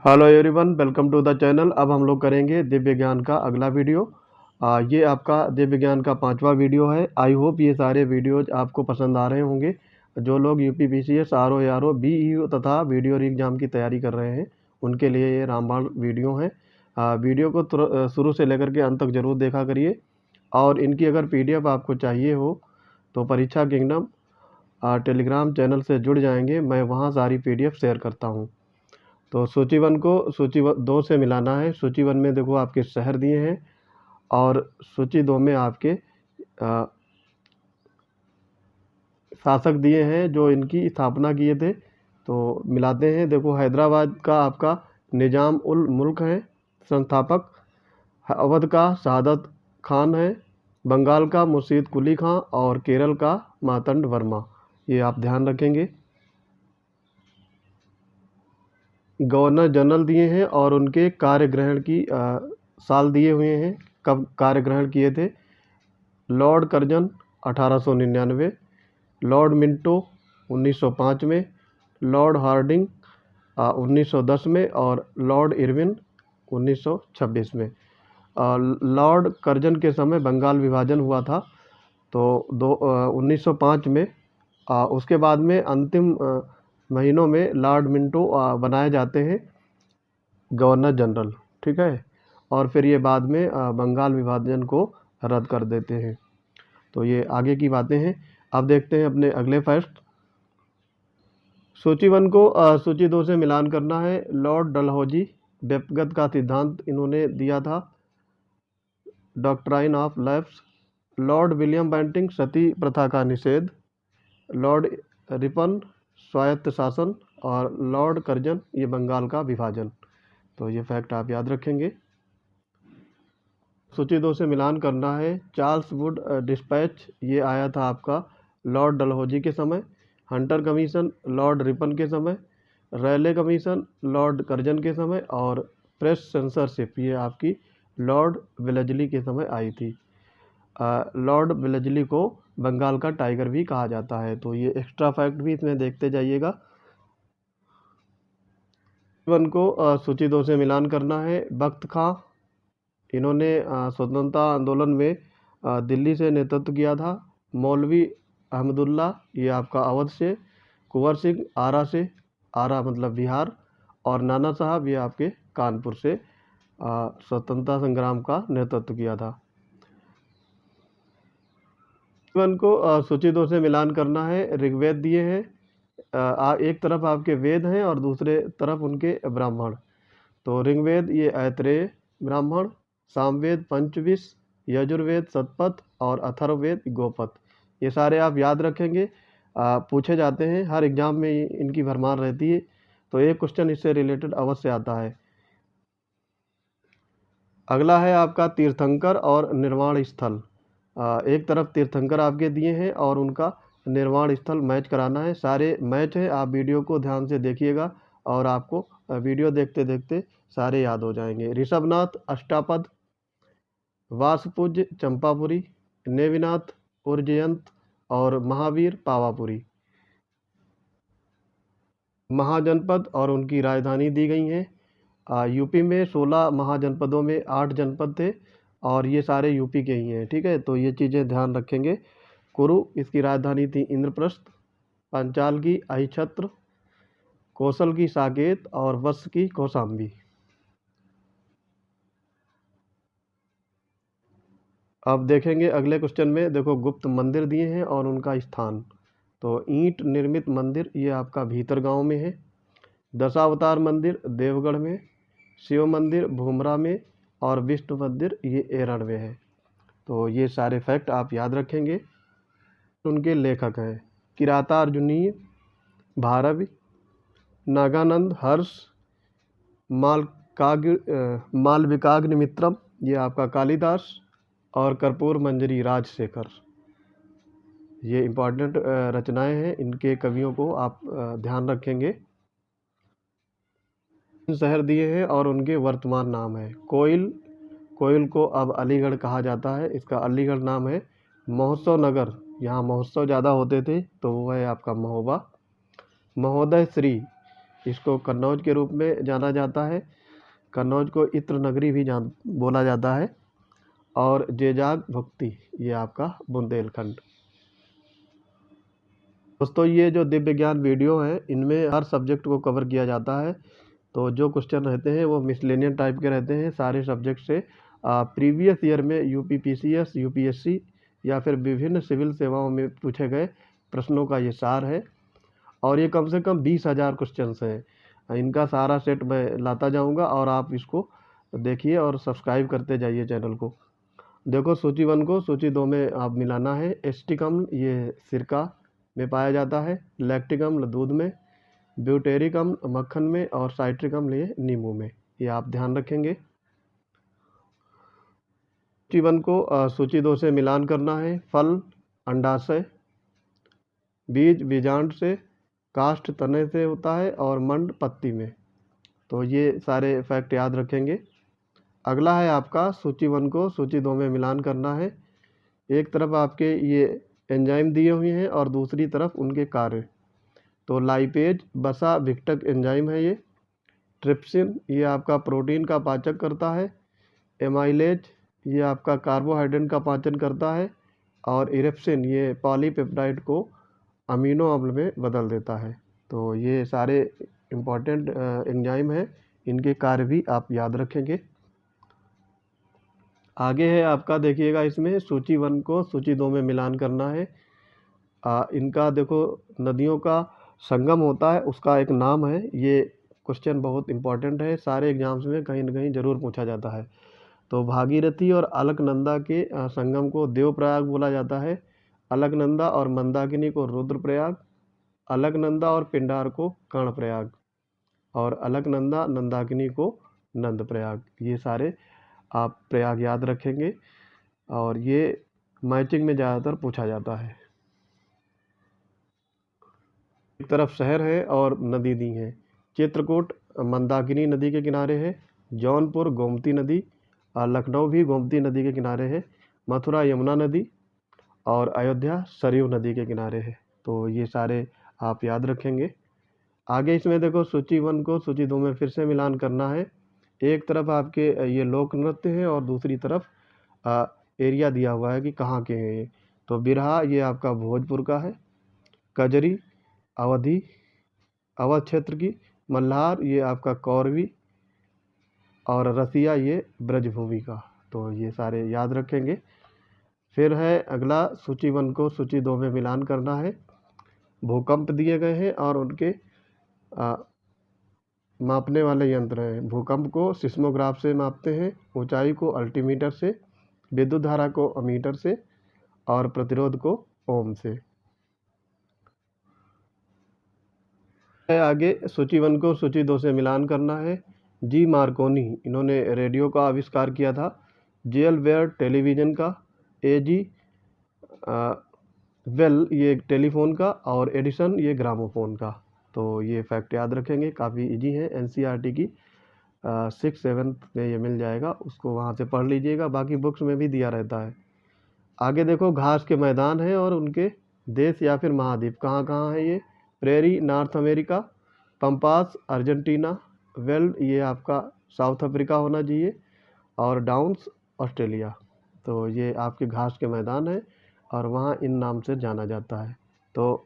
Hello everyone, welcome to the channel. अब हम लोग करेंगे दिव्य ज्ञान का अगला वीडियो। ये आपका दिव्य ज्ञान का 5वां वीडियो है। आई होप ये सारे वीडियोज आपको पसंद आ रहे होंगे। जो लोग यूपीपीसीएस, आरओ, एआरओ, बीईओ तथा वीडियो एग्जाम की तैयारी कर रहे हैं उनके लिए ये रामबाण वीडियो है। वीडियो को शुरू से लेकर के अंत तक जरूर देखा करिए। और इनकी अगर पीडीएफ आपको चाहिए हो तो परीक्षा किंगडम टेलीग्राम चैनल से जुड़ जाएंगे। मैं वहाँ सारी पीडीएफ शेयर करता हूँ। तो सूची वन को सूची दो से मिलाना है। सूची वन में देखो आपके शहर दिए हैं और सूची दो में आपके शासक दिए हैं जो इनकी स्थापना किए थे। तो मिलाते हैं। देखो हैदराबाद का आपका निजाम उल मुल्क है संस्थापक। अवध का शहादत खान है। बंगाल का मुर्शीद कुली खां और केरल का मातंड वर्मा। ये आप ध्यान रखेंगे। गवर्नर जनरल दिए हैं और उनके कार्यग्रहण की साल दिए हुए हैं, कब कार्यग्रहण किए थे। लॉर्ड कर्जन 1899, लॉर्ड मिंटो 1905 में, लॉर्ड हार्डिंग 1910 में और लॉर्ड इरविन 1926 में। लॉर्ड कर्जन के समय बंगाल विभाजन हुआ था तो 1905 में। उसके बाद में अंतिम महीनों में लॉर्ड मिंटो बनाए जाते हैं गवर्नर जनरल, ठीक है। और फिर ये बाद में बंगाल विभाजन को रद्द कर देते हैं। तो ये आगे की बातें हैं। अब देखते हैं अपने अगले फैक्ट। सूची वन को सूची दो से मिलान करना है। लॉर्ड डलहौजी व्यक्तिगत का सिद्धांत इन्होंने दिया था, doctrine of lapse. Lord William Bentinck sati प्रथा का निषेध। लॉर्ड रिपन स्वायत्त शासन और लॉर्ड कर्जन ये बंगाल का विभाजन। तो ये फैक्ट आप याद रखेंगे। सूची दो से मिलान करना है। चार्ल्स वुड डिस्पैच ये आया था आपका लॉर्ड डलहौजी के समय। हंटर कमीशन लॉर्ड रिपन के समय। रैले कमीशन लॉर्ड कर्जन के समय और प्रेस सेंसरशिप ये आपकी लॉर्ड वेलेस्ली के समय आई थी। लॉर्ड वेलेस्ली को बंगाल का टाइगर भी कहा जाता है। तो ये एक्स्ट्रा फैक्ट भी इसमें देखते जाइएगा। वन को सूची दो से मिलान करना है। बख्त खां इन्होंने स्वतंत्रता आंदोलन में दिल्ली से नेतृत्व किया था। मौलवी अहमदुल्ला ये आपका अवध से। कुंवर सिंह आरा से, आरा मतलब बिहार। और नाना साहब ये आपके कानपुर से स्वतंत्रता संग्राम का नेतृत्व किया था। वन को सूची दो से मिलान करना है। ऋग्वेद दिए हैं, एक तरफ आपके वेद हैं और दूसरे तरफ उनके ब्राह्मण। तो ऋग्वेद ये ऐत्रेय ब्राह्मण, सामवेद पंचविश, यजुर्वेद शतपथ और अथर्ववेद गोपथ। ये सारे आप याद रखेंगे, पूछे जाते हैं हर एग्जाम में, इनकी भरमार रहती है। तो एक क्वेश्चन इससे रिलेटेड अवश्य आता है। अगला है आपका तीर्थंकर और निर्वाण स्थल। एक तरफ तीर्थंकर आपके दिए हैं और उनका निर्वाण स्थल मैच कराना है। सारे मैच है, आप वीडियो को ध्यान से देखिएगा और आपको वीडियो देखते देखते सारे याद हो जाएंगे। ऋषभनाथ अष्टापद, वासपुज चंपापुरी, नेविनाथ उर्जयंत और महावीर पावापुरी। महाजनपद और उनकी राजधानी दी गई हैं। यूपी में 16 महाजनपदों में 8 जनपद थे और ये सारे यूपी के ही हैं, ठीक है। तो ये चीज़ें ध्यान रखेंगे। कुरु इसकी राजधानी थी इंद्रप्रस्थ, पांचाल की अहिछत्र, कौशल की साकेत और वत्स की कौशाम्बी। अब देखेंगे अगले क्वेश्चन में। देखो गुप्त मंदिर दिए हैं और उनका स्थान। तो ईंट निर्मित मंदिर ये आपका भीतर गांव में है। दशावतार मंदिर देवगढ़ में, शिव मंदिर भूमरा में और विष्णु मंदिर ये एरण में है। तो ये सारे फैक्ट आप याद रखेंगे। उनके लेखक हैं किराता अर्जुनीय, भारवी, नागानंद, हर्ष, मालविकाग्निमित्रम ये आपका कालिदास और कर्पूर मंजरी राजशेखर। ये इम्पॉर्टेंट रचनाएं हैं, इनके कवियों को आप ध्यान रखेंगे। शहर दिए हैं और उनके वर्तमान नाम है। कोयल, कोयल को अब अलीगढ़ कहा जाता है, इसका अलीगढ़ नाम है। महोत्सव नगर, यहाँ महोत्सव ज़्यादा होते थे तो वो है आपका महोबा। महोदय श्री इसको कन्नौज के रूप में जाना जाता है। कन्नौज को इत्र नगरी भी बोला जाता है। और जेजाग भुक्ति ये आपका बुंदेलखंड। दोस्तों ये जो दिव्य ज्ञान वीडियो है इनमें हर सब्जेक्ट को कवर किया जाता है। तो जो क्वेश्चन रहते हैं वो मिसलेनियन टाइप के रहते हैं सारे सब्जेक्ट से। प्रीवियस ईयर में यूपी पीसीएस, यूपीएससी या फिर विभिन्न सिविल सेवाओं में पूछे गए प्रश्नों का ये सार है। और ये कम से कम 20,000 क्वेश्चन हैं। इनका सारा सेट मैं लाता जाऊंगा और आप इसको देखिए और सब्सक्राइब करते जाइए चैनल को। देखो सूची 1 को सूची 2 में आप मिलाना है। एसिटिक अम्ल ये सिरका में पाया जाता है, लैक्टिक अम्ल दूध में, ब्यूटेरिक अम्ल मक्खन में और साइट्रिक अम्ल ये नींबू में। ये आप ध्यान रखेंगे। सूची 1 को सूची 2 से मिलान करना है। फल अंडाशय, बीज बीजांड से, काष्ठ तने से होता है और मंड पत्ती में। तो ये सारे फैक्ट याद रखेंगे। अगला है आपका सूची 1 को सूची 2 में मिलान करना है। एक तरफ आपके ये एंजाइम दिए हुए हैं और दूसरी तरफ उनके कार्य। तो लाइपेज वसा विघटक एंजाइम है ये। ट्रिप्सिन ये आपका प्रोटीन का पाचन करता है। एमाइलेज ये आपका कार्बोहाइड्रेट का पाचन करता है। और इरेप्सिन ये पॉलीपेप्टाइड को अमीनो अम्ल में बदल देता है। तो ये सारे इम्पॉर्टेंट एंजाइम हैं, इनके कार्य भी आप याद रखेंगे। आगे है आपका देखिएगा इसमें सूची 1 को सूची 2 में मिलान करना है। इनका देखो नदियों का संगम होता है उसका एक नाम है। ये क्वेश्चन बहुत इंपॉर्टेंट है, सारे एग्जाम्स में कहीं ना कहीं ज़रूर पूछा जाता है। तो भागीरथी और अलकनंदा के संगम को देवप्रयाग बोला जाता है। अलकनंदा और मंदाकिनी को रुद्रप्रयाग, अलकनंदा और पिंडार को कर्णप्रयाग और अलकनंदा नंदाकिनी को नंदप्रयाग। ये सारे आप प्रयाग याद रखेंगे और ये मैचिंग में ज़्यादातर पूछा जाता है। एक तरफ शहर है और नदी दी है। चित्रकूट मंदाकिनी नदी के किनारे है, जौनपुर गोमती नदी, लखनऊ भी गोमती नदी के किनारे है, मथुरा यमुना नदी और अयोध्या सरयू नदी के किनारे है। तो ये सारे आप याद रखेंगे। आगे इसमें देखो सूची 1 को सूची 2 में फिर से मिलान करना है। एक तरफ आपके ये लोक नृत्य है और दूसरी तरफ एरिया दिया हुआ है कि कहाँ के हैं ये। तो बिरहा ये आपका भोजपुर का है, कजरी अवध क्षेत्र की, मल्हार ये आपका कौरवी और रसिया ये ब्रजभूमि का। तो ये सारे याद रखेंगे। फिर है अगला सूची 1 को सूची 2 में मिलान करना है। भूकंप दिए गए हैं और उनके मापने वाले यंत्र हैं। भूकंप को सिस्मोग्राफ से मापते हैं, ऊंचाई को अल्टीमीटर से, विद्युत धारा को अमीटर से और प्रतिरोध को ओम से। आगे सूची 1 को सूची 2 से मिलान करना है। जी मार्कोनी इन्होंने रेडियो का आविष्कार किया था, जेल वेयर टेलीविज़न का, एजी वेल ये टेलीफोन का और एडिसन ये ग्रामोफोन का। तो ये फैक्ट याद रखेंगे, काफ़ी इजी है। एनसीईआरटी की 6th-7th में ये मिल जाएगा, उसको वहाँ से पढ़ लीजिएगा, बाकी बुक्स में भी दिया रहता है। आगे देखो घास के मैदान हैं और उनके देश या फिर महाद्वीप कहाँ कहाँ है ये। Prairie north America, pampas Argentina, weld ये आपका साउथ अफ्रीका होना चाहिए और डाउन्स ऑस्ट्रेलिया। तो ये आपके घास के मैदान हैं और वहाँ इन नाम से जाना जाता है। तो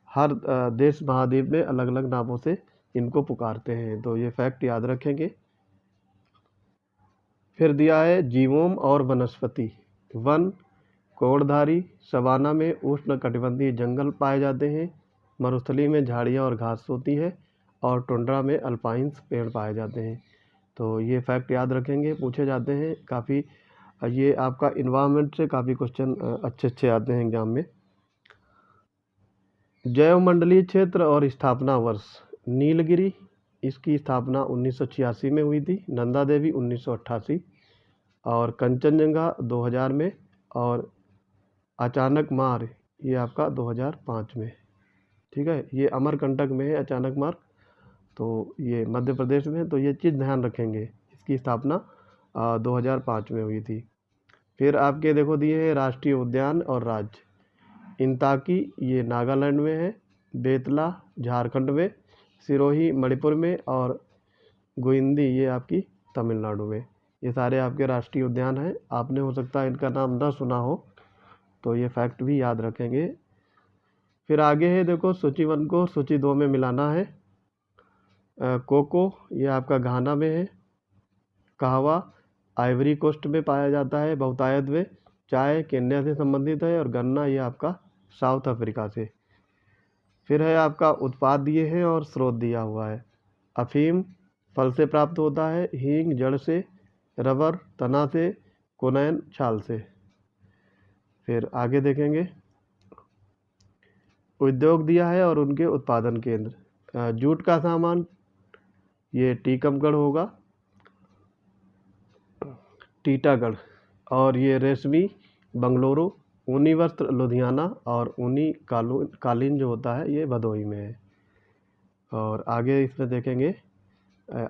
हर देश महाद्वीप में अलग अलग नामों से इनको पुकारते हैं। तो ये फैक्ट याद रखेंगे। फिर दिया है जीवोम और वनस्पति। वन कोणधारी सवाना में उष्णकटिबंधीय जंगल पाए जाते हैं, मरुस्थली में झाड़ियाँ और घास होती है और टुंड्रा में अल्पाइंस पेड़ पाए जाते हैं। तो ये फैक्ट याद रखेंगे, पूछे जाते हैं काफ़ी। ये आपका इन्वायरमेंट से काफ़ी क्वेश्चन अच्छे आते हैं एग्जाम में। जैवमंडलीय क्षेत्र और स्थापना वर्ष। नीलगिरी इसकी स्थापना 1986 में हुई थी, नंदा देवी 1988 और कंचनजंगा 2000 में और अचानक मार्ग ये आपका 2005 में। ठीक है, ये अमरकंटक में है अचानक मार्ग, तो ये मध्य प्रदेश में है। तो ये चीज़ ध्यान रखेंगे, इसकी स्थापना 2005 में हुई थी। फिर आपके देखो दिए हैं राष्ट्रीय उद्यान और राज्य। इंताकी ये नागालैंड में है, बेतला झारखंड में, सिरोही मणिपुर में और गुइंदी ये आपकी तमिलनाडु में। ये सारे आपके राष्ट्रीय उद्यान हैं। आपने हो सकता है इनका नाम ना सुना हो, तो ये फैक्ट भी याद रखेंगे। फिर आगे है, देखो सूची 1 को सूची 2 में मिलाना है। कोको ये आपका घाना में है। कहवा आइवरी कोस्ट में पाया जाता है बहुतायत में। चाय केन्या से संबंधित है और गन्ना ये आपका साउथ अफ्रीका से। फिर है आपका उत्पाद दिए हैं और स्रोत दिया हुआ है। अफीम फल से प्राप्त होता है, हींग जड़ से, रबर तना से, कोनैन छाल से। फिर आगे देखेंगे, उद्योग दिया है और उनके उत्पादन केंद्र। जूट का सामान ये टीकमगढ़ होगा, टीटागढ़। और ये रेशमी बंगलुरु, ऊनी वस्त्र लुधियाना और ऊनी कालीन जो होता है ये भदोही में है। और आगे इसमें देखेंगे,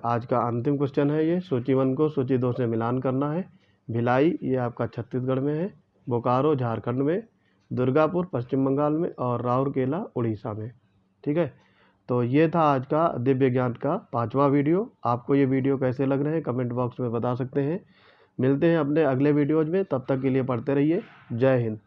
आज का अंतिम क्वेश्चन है ये, सूची 1 को सूची 2 से मिलान करना है। भिलाई ये आपका छत्तीसगढ़ में है, बोकारो झारखंड में, दुर्गापुर पश्चिम बंगाल में और राउरकेला उड़ीसा में। ठीक है, तो ये था आज का दिव्य ज्ञान का 5वां वीडियो। आपको ये वीडियो कैसे लग रहे हैं कमेंट बॉक्स में बता सकते हैं। मिलते हैं अपने अगले वीडियोज़ में, तब तक के लिए पढ़ते रहिए। जय हिंद।